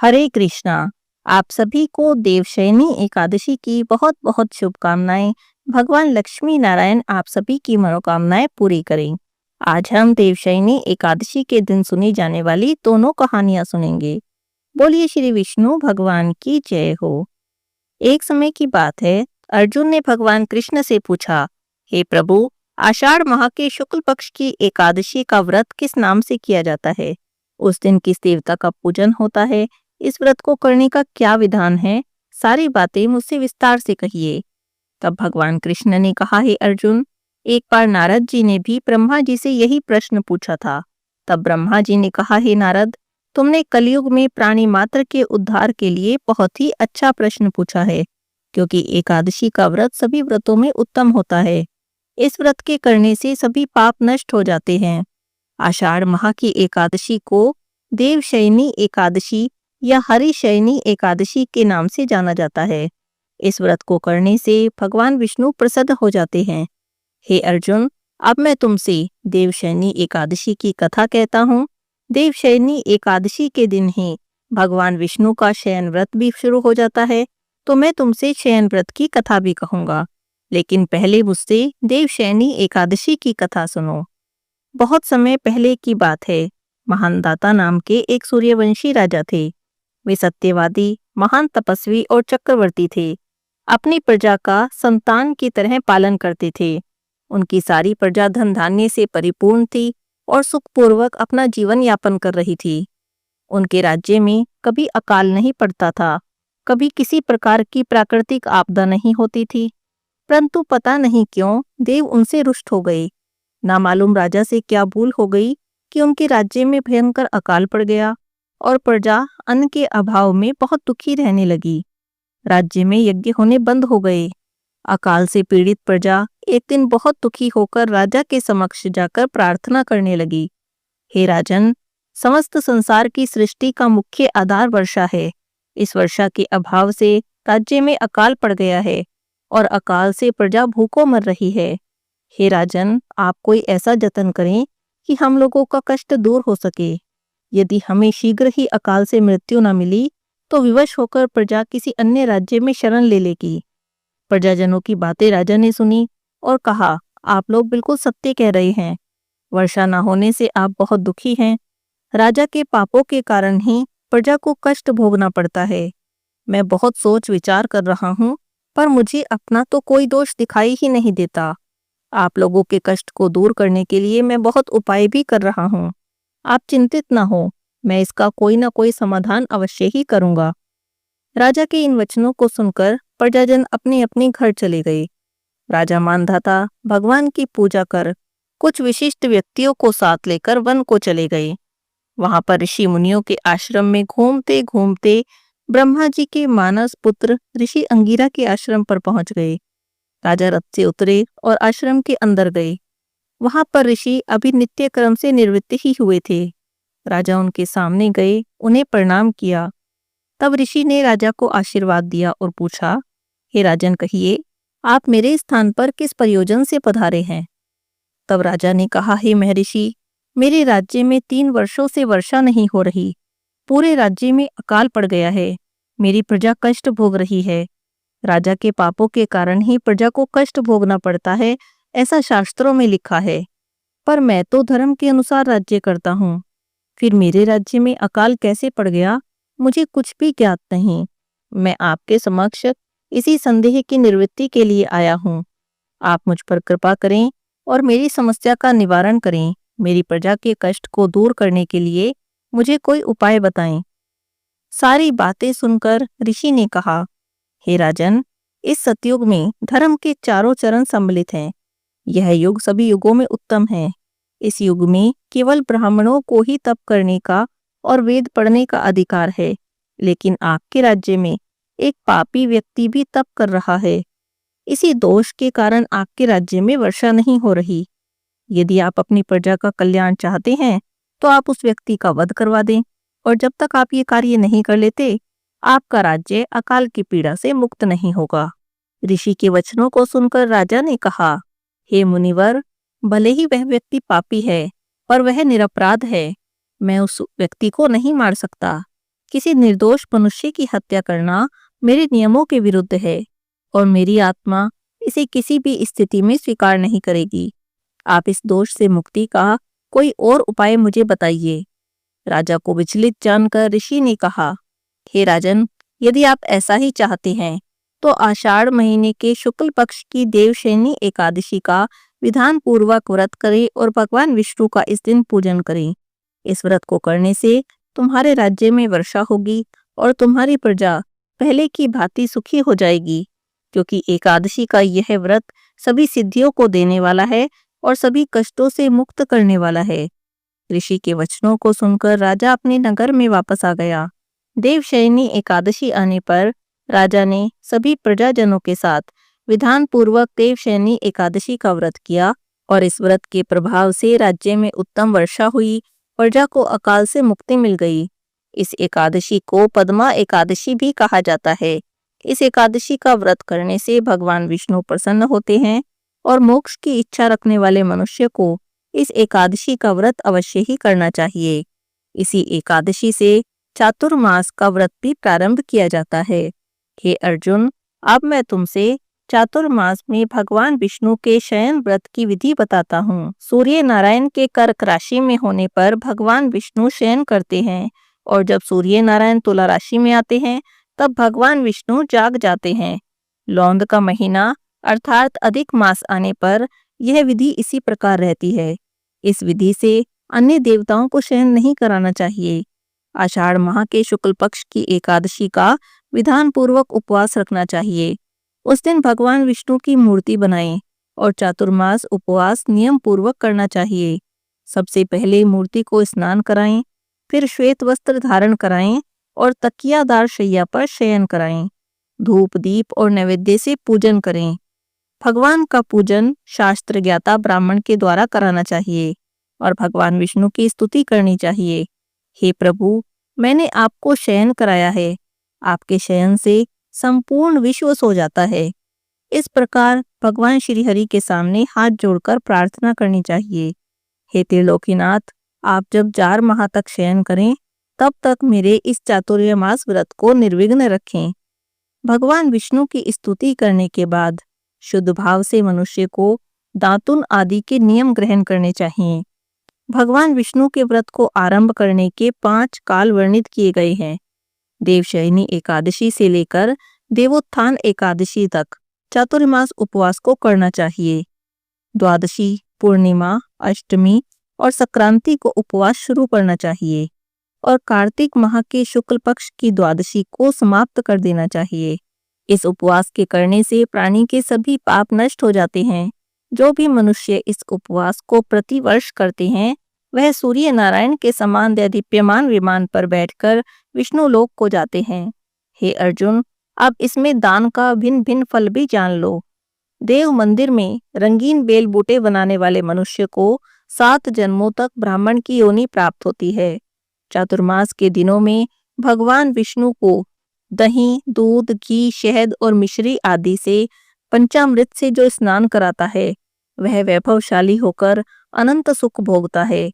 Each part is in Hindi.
हरे कृष्णा। आप सभी को देवशयनी एकादशी की बहुत बहुत शुभकामनाएं। भगवान लक्ष्मी नारायण आप सभी की मनोकामनाएं पूरी करें। आज हम देवशयनी एकादशी के दिन सुनी जाने वाली दोनों कहानियां सुनेंगे। बोलिए श्री विष्णु भगवान की जय हो। एक समय की बात है, अर्जुन ने भगवान कृष्ण से पूछा, हे प्रभु, आषाढ़ माह के शुक्ल पक्ष की एकादशी का व्रत किस नाम से किया जाता है? उस दिन किस देवता का पूजन होता है? इस व्रत को करने का क्या विधान है? सारी बातें मुझसे विस्तार से कहिए। तब भगवान कृष्ण ने कहा, हे अर्जुन, एक बार नारद जी ने भी ब्रह्मा जी से यही प्रश्न पूछा था। तब ब्रह्मा जी ने कहा, हे नारद, तुमने कलयुग में प्राणी मात्र के उद्धार के लिए बहुत ही अच्छा प्रश्न पूछा है, क्योंकि एकादशी का व्रत सभी व्रतों में उत्तम होता है। इस व्रत के करने से सभी पाप नष्ट हो जाते हैं। आषाढ़ माह की एकादशी को देवशयनी एकादशी या हरिशयनी एकादशी के नाम से जाना जाता है। इस व्रत को करने से भगवान विष्णु प्रसन्न हो जाते हैं। हे अर्जुन, अब मैं तुमसे देवशयनी एकादशी की कथा कहता हूँ। देवशयनी एकादशी के दिन ही भगवान विष्णु का शयन व्रत भी शुरू हो जाता है, तो मैं तुमसे शयन व्रत की कथा भी कहूँगा। लेकिन पहले मुझसे देवशयनी एकादशी की कथा सुनो। बहुत समय पहले की बात है। महानदाता नाम के एक सूर्यवंशी राजा थे। वे सत्यवादी, महान तपस्वी और चक्रवर्ती थे। अपनी प्रजा का संतान की तरह पालन करते थे। उनकी सारी प्रजा धन धान्य से परिपूर्ण थी और सुखपूर्वक अपना जीवन यापन कर रही थी। उनके राज्य में कभी अकाल नहीं पड़ता था, कभी किसी प्रकार की प्राकृतिक आपदा नहीं होती थी। परंतु पता नहीं क्यों देव उनसे रुष्ट हो गए। ना मालूम राजा से क्या भूल हो गई कि उनके राज्य में भयंकर अकाल पड़ गया और प्रजा अन्न के अभाव में बहुत दुखी रहने लगी। राज्य में यज्ञ होने बंद हो गए। अकाल से पीड़ित प्रजा एक दिन बहुत दुखी होकर राजा के समक्ष जाकर प्रार्थना करने लगी, हे राजन, समस्त संसार की सृष्टि का मुख्य आधार वर्षा है। इस वर्षा के अभाव से राज्य में अकाल पड़ गया है और अकाल से प्रजा भूखों मर रही है। हे राजन, आप कोई ऐसा जतन करें कि हम लोगों का कष्ट दूर हो सके। यदि हमें शीघ्र ही अकाल से मृत्यु न मिली तो विवश होकर प्रजा किसी अन्य राज्य में शरण ले लेगी। प्रजाजनों की बातें राजा ने सुनी और कहा, आप लोग बिल्कुल सत्य कह रहे हैं। वर्षा न होने से आप बहुत दुखी हैं। राजा के पापों के कारण ही प्रजा को कष्ट भोगना पड़ता है। मैं बहुत सोच विचार कर रहा हूँ, पर मुझे अपना तो कोई दोष दिखाई ही नहीं देता। आप लोगों के कष्ट को दूर करने के लिए मैं बहुत उपाय भी कर रहा हूँ। आप चिंतित न हो, मैं इसका कोई ना कोई समाधान अवश्य ही करूंगा। राजा के इन वचनों को सुनकर प्रजाजन अपने अपने घर चले गए। राजा मानधाता भगवान की पूजा कर कुछ विशिष्ट व्यक्तियों को साथ लेकर वन को चले गए। वहां पर ऋषि मुनियों के आश्रम में घूमते घूमते ब्रह्मा जी के मानस पुत्र ऋषि अंगिरा के आश्रम पर पहुंच गए। राजा रथ से उतरे और आश्रम के अंदर गए। वहां पर ऋषि अभी नित्य क्रम से निवृत्त ही हुए थे। राजा उनके सामने गए, उन्हें प्रणाम किया। तब ऋषि ने राजा को आशीर्वाद दिया और पूछा, हे राजन, कहिए, आप मेरे स्थान पर किस प्रयोजन से पधारे हैं? तब राजा ने कहा, हे महर्षि, मेरे राज्य में 3 वर्षों से वर्षा नहीं हो रही। पूरे राज्य में अकाल पड़ गया है। मेरी प्रजा कष्ट भोग रही है। राजा के पापों के कारण ही प्रजा को कष्ट भोगना पड़ता है, ऐसा शास्त्रों में लिखा है। पर मैं तो धर्म के अनुसार राज्य करता हूँ। फिर मेरे राज्य में अकाल कैसे पड़ गया, मुझे कुछ भी ज्ञात नहीं। मैं आपके समक्ष इसी संदेह की निवृत्ति के लिए आया हूँ। आप मुझ पर कृपा करें और मेरी समस्या का निवारण करें। मेरी प्रजा के कष्ट को दूर करने के लिए मुझे कोई उपाय बताएं। सारी बातें सुनकर ऋषि ने कहा, हे राजन, इस सतयुग में धर्म के चारों चरण सम्मिलित हैं। यह युग सभी युगों में उत्तम है। इस युग में केवल ब्राह्मणों को ही तप करने का और वेद पढ़ने का अधिकार है। लेकिन आपके राज्य में एक पापी व्यक्ति भी तप कर रहा है। इसी दोष के कारण आपके राज्य में वर्षा नहीं हो रही। यदि आप अपनी प्रजा का कल्याण चाहते हैं तो आप उस व्यक्ति का वध करवा दें, और जब तक आप ये कार्य नहीं कर लेते, आपका राज्य अकाल की पीड़ा से मुक्त नहीं होगा। ऋषि के वचनों को सुनकर राजा ने कहा, हे मुनिवर, भले ही वह व्यक्ति पापी है, पर वह निरपराध है। मैं उस व्यक्ति को नहीं मार सकता, किसी निर्दोष मनुष्य की हत्या करना मेरे नियमों के विरुद्ध है और मेरी आत्मा इसे किसी भी स्थिति में स्वीकार नहीं करेगी। आप इस दोष से मुक्ति का कोई और उपाय मुझे बताइए। राजा को विचलित जानकर ऋषि ने कहा, हे राजन, यदि आप ऐसा ही चाहते हैं तो आषाढ़ महीने के शुक्ल पक्ष की देवशयनी एकादशी का विधान पूर्वक व्रत करें और भगवान विष्णु का इस दिन पूजन करें। इस व्रत को करने से तुम्हारे राज्य में वर्षा होगी और तुम्हारी प्रजा पहले की भांति सुखी हो जाएगी, क्योंकि एकादशी का यह व्रत सभी सिद्धियों को देने वाला है और सभी कष्टों से मुक्त करने वाला है। ऋषि के वचनों को सुनकर राजा अपने नगर में वापस आ गया। देवशयनी एकादशी आने पर राजा ने सभी प्रजाजनों के साथ विधान पूर्वक देवशयनी एकादशी का व्रत किया और इस व्रत के प्रभाव से राज्य में उत्तम वर्षा हुई, प्रजा को अकाल से मुक्ति मिल गई। इस एकादशी को पद्मा एकादशी भी कहा जाता है। इस एकादशी का व्रत करने से भगवान विष्णु प्रसन्न होते हैं और मोक्ष की इच्छा रखने वाले मनुष्य को इस एकादशी का व्रत अवश्य ही करना चाहिए। इसी एकादशी से चातुर्मास का व्रत भी प्रारंभ किया जाता है। हे अर्जुन, अब मैं तुमसे चातुर्मास में भगवान विष्णु के शयन व्रत की विधि बताता हूँ। सूर्य नारायण के कर्क राशि में होने पर भगवान विष्णु शयन करते हैं और जब सूर्य नारायण तुला राशि में आते हैं तब भगवान विष्णु जाग जाते हैं। लौंद का महीना अर्थात अधिक मास आने पर यह विधि इसी प्रकार रहती है। इस विधि से अन्य देवताओं को शयन नहीं कराना चाहिए। आषाढ़ माह के शुक्ल पक्ष की एकादशी का विधान पूर्वक उपवास रखना चाहिए। उस दिन भगवान विष्णु की मूर्ति बनाएं और चातुर्मास उपवास नियम पूर्वक करना चाहिए। सबसे पहले मूर्ति को स्नान कराएं, फिर श्वेत वस्त्र धारण कराएं और तकियादार शैया पर शयन कराएं। धूप दीप और नैवेद्य से पूजन करें। भगवान का पूजन शास्त्र ज्ञाता ब्राह्मण के द्वारा कराना चाहिए और भगवान विष्णु की स्तुति करनी चाहिए। हे प्रभु, मैंने आपको शयन कराया है, आपके शयन से संपूर्ण विश्व सो जाता है। इस प्रकार भगवान श्री हरि के सामने हाथ जोड़कर प्रार्थना करनी चाहिए। हे त्रिलोकीनाथ, आप जब 4 माह तक शयन करें तब तक मेरे इस चातुर्मास व्रत को निर्विघ्न रखें। भगवान विष्णु की स्तुति करने के बाद शुद्ध भाव से मनुष्य को दातुन आदि के नियम ग्रहण करने चाहिए। भगवान विष्णु के व्रत को आरंभ करने के 5 काल वर्णित किए गए हैं। देवशयनी एकादशी से लेकर देवोत्थान एकादशी तक चातुर्मास उपवास को करना चाहिए। द्वादशी, पूर्णिमा, अष्टमी और संक्रांति को उपवास शुरू करना चाहिए और कार्तिक माह के शुक्ल पक्ष की द्वादशी को समाप्त कर देना चाहिए। इस उपवास के करने से प्राणी के सभी पाप नष्ट हो जाते हैं। जो भी मनुष्य इस उपवास को प्रतिवर्ष करते हैं वह सूर्य नारायण के समान दैदीप्यमान विमान पर बैठकर विष्णु लोक को जाते हैं। हे अर्जुन, अब इसमें दान का भिन्न भिन्न फल भी जान लो। देव मंदिर में रंगीन बेल बूटे बनाने वाले मनुष्य को 7 जन्मों तक ब्राह्मण की योनि प्राप्त होती है। चातुर्मास के दिनों में भगवान विष्णु को दही, दूध, घी, शहद और मिश्री आदि से पंचामृत से जो स्नान कराता है वह वैभवशाली होकर अनंत सुख भोगता है।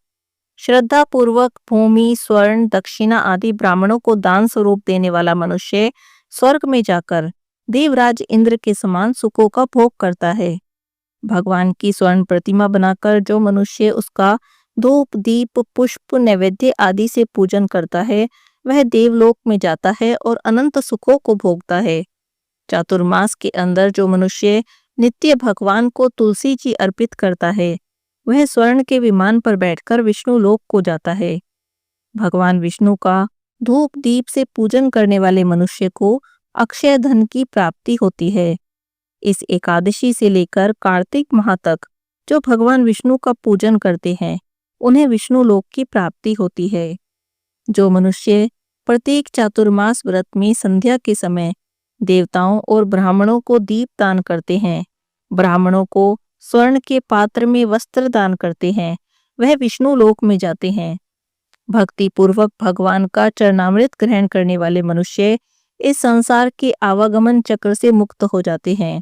श्रद्धा पूर्वक भूमि, स्वर्ण, दक्षिणा आदि ब्राह्मणों को दान स्वरूप देने वाला मनुष्य स्वर्ग में जाकर देवराज इंद्र के समान सुखों का भोग करता है। भगवान की स्वर्ण प्रतिमा बनाकर जो मनुष्य उसका धूप, दीप, पुष्प, नैवेद्य आदि से पूजन करता है वह देवलोक में जाता है और अनंत सुखों को भोगता है। चातुर्मास के अंदर जो मनुष्य नित्य भगवान को तुलसी जी अर्पित करता है वह स्वर्ण के विमान पर बैठकर विष्णु लोक को जाता है। भगवान विष्णु का धूप दीप से पूजन करने वाले मनुष्य को अक्षय धन की प्राप्ति होती है। इस एकादशी से लेकर कार्तिक माह तक जो भगवान विष्णु का पूजन करते हैं उन्हें विष्णु लोक की प्राप्ति होती है। जो मनुष्य प्रत्येक चातुर्मास व्रत में संध्या के समय देवताओं और ब्राह्मणों को दीप दान करते हैं, ब्राह्मणों को स्वर्ण के पात्र में वस्त्र दान करते हैं, वह विष्णु लोक में जाते हैं। भक्ति पूर्वक भगवान का चरणामृत ग्रहण करने वाले मनुष्य इस संसार के आवागमन चक्र से मुक्त हो जाते हैं।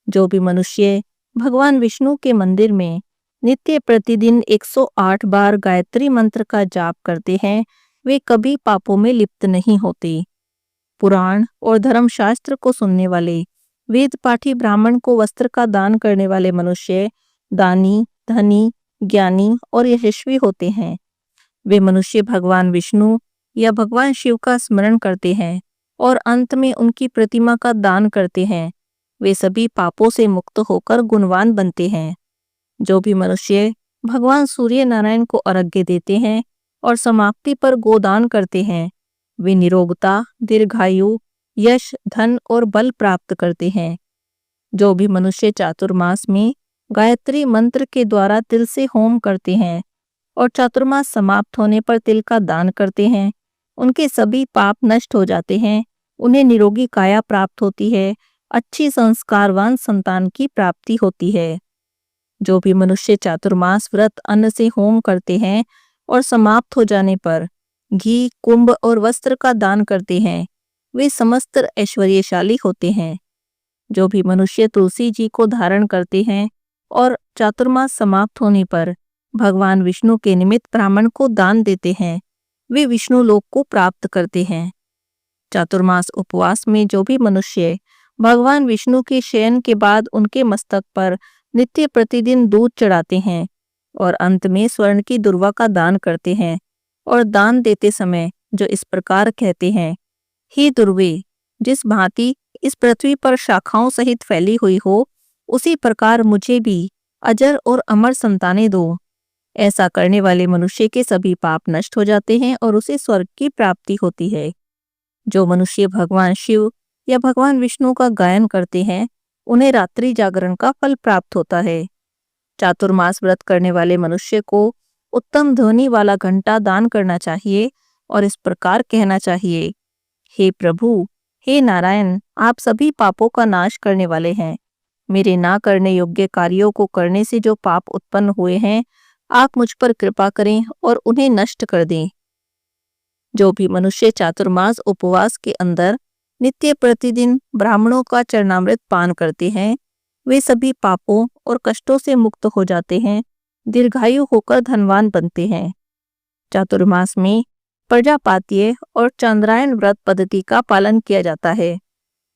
जो भी मनुष्य भगवान विष्णु के मंदिर में नित्य प्रतिदिन 108 बार गायत्री मंत्र का जाप करते हैं वे कभी पापों में लिप्त नहीं होते। पुराण और धर्मशास्त्र को सुनने वाले, वेद पाठी ब्राह्मण को वस्त्र का दान करने वाले मनुष्य दानी, धनी, ज्ञानी और यशस्वी होते हैं। वे मनुष्य भगवान विष्णु या भगवान शिव का स्मरण करते हैं और अंत में उनकी प्रतिमा का दान करते हैं। वे सभी पापों से मुक्त होकर गुणवान बनते हैं। जो भी मनुष्य भगवान सूर्य नारायण को अर्घ्य देते हैं और समाप्ति पर गोदान करते हैं, वे निरोगता, दीर्घायु, यश, धन और बल प्राप्त करते हैं। जो भी मनुष्य चातुर्मास में गायत्री मंत्र के द्वारा तिल से होम करते हैं और चातुर्मास समाप्त होने पर तिल का दान करते हैं, उनके सभी पाप नष्ट हो जाते हैं। उन्हें निरोगी काया प्राप्त होती है, अच्छी संस्कारवान संतान की प्राप्ति होती है। जो भी मनुष्य चातुर्मास व्रत अन्न से होम करते हैं और समाप्त हो जाने पर घी, कुंभ और वस्त्र का दान करते हैं, वे समस्त ऐश्वर्यशाली होते हैं। जो भी मनुष्य तुलसी जी को धारण करते हैं और चातुर्मास समाप्त होने पर भगवान विष्णु के निमित्त ब्राह्मण को दान देते हैं, वे विष्णु लोक को प्राप्त करते हैं। चातुर्मास उपवास में जो भी मनुष्य भगवान विष्णु के शयन के बाद उनके मस्तक पर नित्य प्रतिदिन दूध चढ़ाते हैं और अंत में स्वर्ण की दुर्वा का दान करते हैं और दान देते समय जो इस प्रकार कहते हैं, हे दुर्वे, जिस भांति इस पृथ्वी पर शाखाओं सहित फैली हुई हो, उसी प्रकार मुझे भी अजर और अमर संतानें दो। ऐसा करने वाले मनुष्य के सभी पाप नष्ट हो जाते हैं और उसे स्वर्ग की प्राप्ति होती है। जो मनुष्य भगवान शिव या भगवान विष्णु का गायन करते हैं, उन्हें रात्रि जागरण का फल प्राप्त होता है। चातुर्मास व्रत करने वाले मनुष्य को उत्तम ध्वनि वाला घंटा दान करना चाहिए और इस प्रकार कहना चाहिए, हे प्रभु, हे नारायण, आप सभी पापों का नाश करने वाले हैं। मेरे ना करने योग्य कार्यों को करने से जो पाप उत्पन्न हुए हैं, आप मुझ पर कृपा करें और उन्हें नष्ट कर दें। जो भी मनुष्य चातुर्मास उपवास के अंदर नित्य प्रतिदिन ब्राह्मणों का चरणामृत पान करते हैं, वे सभी पापों और कष्टों से मुक्त हो जाते हैं, दीर्घायु होकर धनवान बनते हैं। चातुर्मास में प्रजापातीय और चंद्रायन व्रत पद्धति का पालन किया जाता है।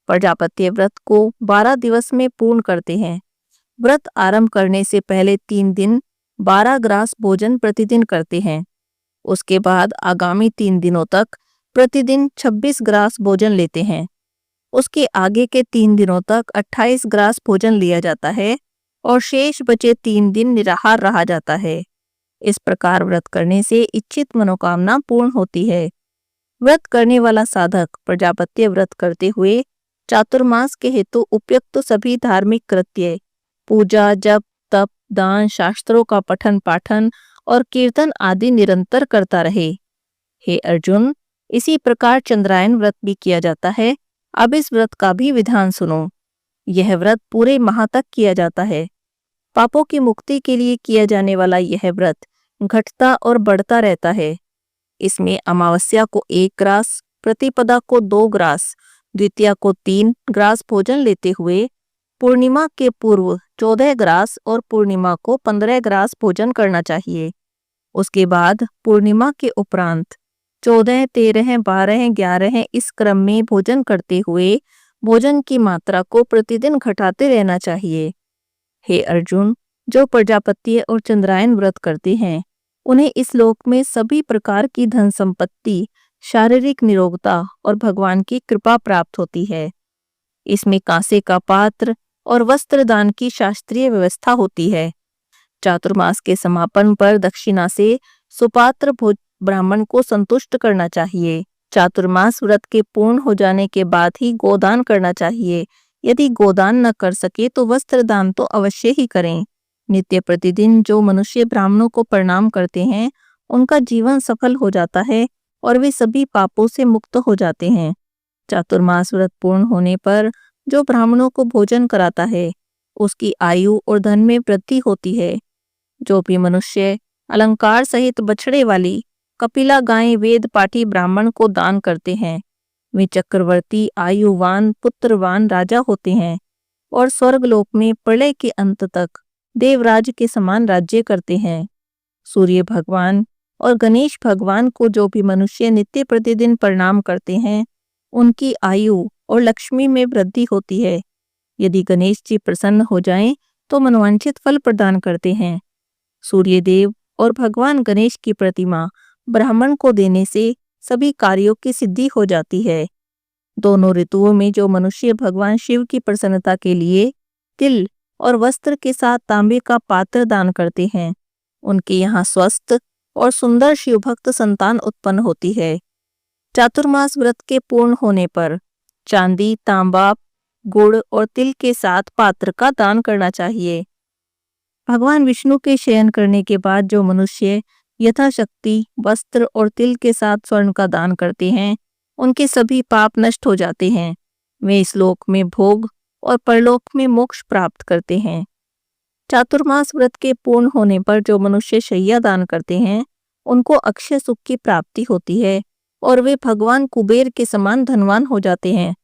प्रजापत्य व्रत को 12 दिवस में पूर्ण करते हैं। व्रत आरंभ करने से पहले 3 दिन 12 ग्रास भोजन प्रतिदिन करते हैं। उसके बाद आगामी 3 दिनों तक प्रतिदिन 26 ग्रास भोजन लेते हैं। उसके आगे के 3 दिनों तक 28 ग्रास भोजन लिया जाता है और शेष बचे 3 दिन निराहार रहा जाता है। इस प्रकार व्रत करने से इच्छित मनोकामना पूर्ण होती है। व्रत करने वाला साधक प्रजापत्य व्रत करते हुए चातुर्मास के हेतु उपयुक्त सभी धार्मिक कृत्य, पूजा, जप, तप, दान, शास्त्रों का पठन पाठन और कीर्तन आदि निरंतर करता रहे। हे अर्जुन, इसी प्रकार चंद्रायन व्रत भी किया जाता है। अब इस व्रत का भी विधान सुनो। यह व्रत पूरे माह तक किया जाता है। पापों की मुक्ति के लिए किया जाने वाला यह व्रत घटता और बढ़ता रहता है। इसमें अमावस्या को 1 ग्रास, प्रतिपदा को 2 ग्रास, द्वितीया को 3 ग्रास भोजन लेते हुए पूर्णिमा के पूर्व 14 ग्रास और पूर्णिमा को 15 ग्रास भोजन करना चाहिए। उसके बाद पूर्णिमा के उपरांत 14, 13, 12, 11 इस क्रम में भोजन करते हुए भोजन की मात्रा को प्रतिदिन घटाते रहना चाहिए। हे अर्जुन, जो प्रजापत्य और चंद्रायन व्रत करते हैं, उन्हें इस लोक में सभी प्रकार की धन संपत्ति, शारीरिक निरोगता और भगवान की कृपा प्राप्त होती है। इसमें कांसे का पात्र और वस्त्र दान की शास्त्रीय व्यवस्था होती है। चातुर्मास के समापन पर दक्षिणा से सुपात्र ब्राह्मण को संतुष्ट करना चाहिए। चातुर्मास व्रत के पूर्ण हो जाने के बाद ही गोदान करना चाहिए। यदि गोदान न कर सके तो वस्त्र दान तो अवश्य ही करें। नित्य प्रतिदिन जो मनुष्य ब्राह्मणों को प्रणाम करते हैं, उनका जीवन सफल हो जाता है और वे सभी पापों से मुक्त हो जाते हैं। चातुर्मास व्रत पूर्ण होने पर जो ब्राह्मणों को भोजन कराता है, उसकी आयु और धन में वृद्धि होती है। जो भी मनुष्य अलंकार सहित बछड़े वाली कपिला गाय वेद पाठी ब्राह्मण को दान करते हैं, वे चक्रवर्ती, आयुवान, पुत्रवान राजा होते हैं और स्वर्गलोक में प्रलय के अंत तक देवराज के समान राज्य करते हैं। सूर्य भगवान और गणेश भगवान को जो भी मनुष्य नित्य प्रतिदिन प्रणाम करते हैं, उनकी आयु और लक्ष्मी में वृद्धि होती है। यदि गणेश जी प्रसन्न हो जाएं, तो मनोवांछित फल प्रदान करते हैं। सूर्य देव और भगवान गणेश की प्रतिमा ब्राह्मण को देने से सभी कार्यों की सिद्धि हो जाती है। दोनों ऋतुओं में जो मनुष्य भगवान शिव की प्रसन्नता के लिए तिल और वस्त्र के साथ तांबे का पात्र दान करते हैं, उनके यहाँ स्वस्थ और सुंदर शिव भक्त संतान उत्पन्न होती है। चातुर्मास व्रत के पूर्ण होने पर चांदी, तांबा, गुड़ और तिल के साथ पात्र का दान करना चाहिए। भगवान विष्णु के शयन करने के बाद जो मनुष्य यथाशक्ति वस्त्र और तिल के साथ स्वर्ण का दान करते हैं, उनके सभी पाप नष्ट हो जाते हैं। वे इस लोक में भोग और परलोक में मोक्ष प्राप्त करते हैं। चातुर्मास व्रत के पूर्ण होने पर जो मनुष्य शैया दान करते हैं, उनको अक्षय सुख की प्राप्ति होती है और वे भगवान कुबेर के समान धनवान हो जाते हैं।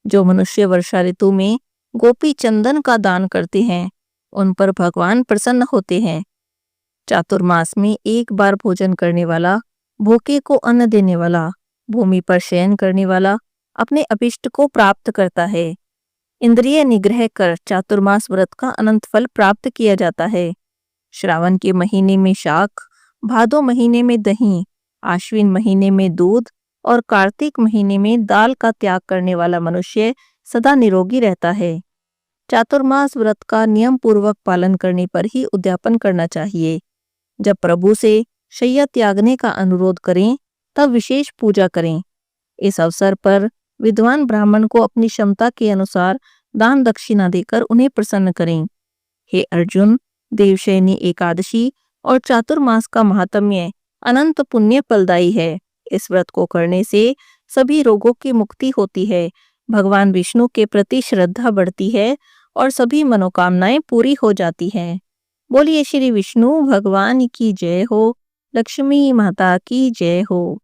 जो मनुष्य वर्षा ऋतु में गोपी चंदन का दान करते हैं, उन पर भगवान प्रसन्न होते हैं। चातुर्मास में एक बार भोजन करने वाला, भूखे को अन्न देने वाला, भूमि पर शयन करने वाला अपने अभिष्ट को प्राप्त करता है। इंद्रिय निग्रह कर चातुर्मास व्रत का अनंत फल प्राप्त किया जाता है। श्रावण के महीने में शाक, भादो महीने में दही, आश्विन महीने में दूध और कार्तिक महीने में दाल का त्याग करने वाला मनुष्य सदा निरोगी रहता है। चातुर्मास व्रत का नियम पूर्वक पालन करने पर ही उद्यापन करना चाहिए। जब प्रभु से शैया त्यागने का अनुरोध करें, तब विशेष पूजा करें। इस अवसर पर विद्वान ब्राह्मण को अपनी क्षमता के अनुसार दान दक्षिणा देकर उन्हें प्रसन्न करें। हे अर्जुन, देवशयनी एकादशी और चातुर्मास का महात्म्य अनंत पुण्य फलदायी है। इस व्रत को करने से सभी रोगों की मुक्ति होती है, भगवान विष्णु के प्रति श्रद्धा बढ़ती है और सभी मनोकामनाएं पूरी हो जाती हैं। बोलिए श्री विष्णु भगवान की जय हो। लक्ष्मी माता की जय हो।